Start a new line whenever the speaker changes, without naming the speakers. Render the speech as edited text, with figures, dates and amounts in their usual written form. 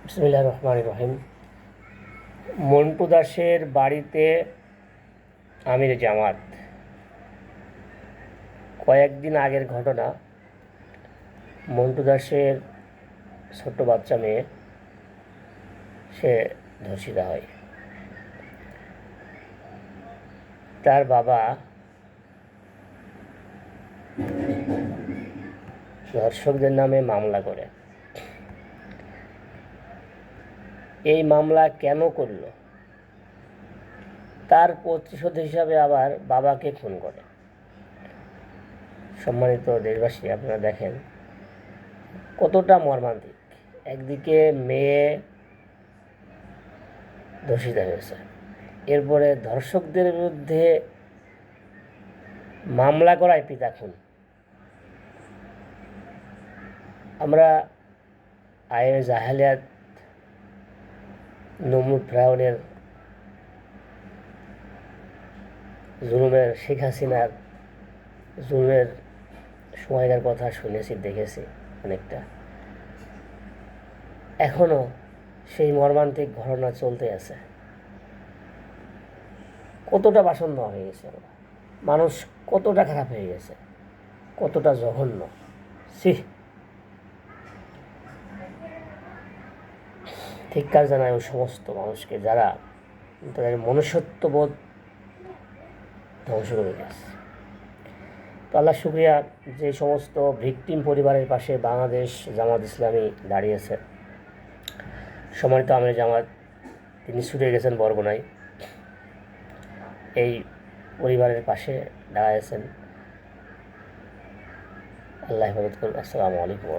বিসমিল্লাহির রহমানির রহিম। মন্টু দাসের বাড়িতে আমির জামাত। কয়েকদিন আগের ঘটনা। মন্টু দাসের ছোট্ট বাচ্চা মেয়ে, সে ধর্ষিতা হয়। তার বাবা ধর্ষকদের নামে মামলা করে। এই মামলা কেন করল? তার প্রতিশোধ হিসাবে আবার বাবাকে খুন করে। সম্মানিত দেশবাসী, আপনারা দেখেন কতটা মর্মান্তিক। একদিকে মেয়ে ধর্ষিত হয়েছে, এরপরে ধর্ষকদের বিরুদ্ধে মামলা করায় পিতা খুন। আমরা আইএমএ জাহেলিয়াত, নমরুদ ফেরাউনের জুলুমের, শেখ হাসিনার জুলুমের সময়কার কথা শুনেছি, দেখেছি অনেকটা। এখনও সেই মর্মান্তিক ঘটনা চলতে আছে। কতটা বাসন্ন হয়ে গেছে, মানুষ কতটা খারাপ হয়ে গেছে, কতটা জঘন্য। ধিক্কার জানায় ওই সমস্ত মানুষকে যারা তাদের মনুষ্যত্ববোধ ধ্বংস করে গেছে। তো আল্লাহ শুকরিয়া, যে সমস্ত ভিকটিম পরিবারের পাশে বাংলাদেশ জামাত ইসলামী দাঁড়িয়েছে। সম্মানিত আমির জামাত, তিনি ছুটে গেছেন বরগুনায়, এই পরিবারের পাশে দাঁড়িয়েছেন। আল্লাহ হেফাজত করুন। আসসালামু আলাইকুম।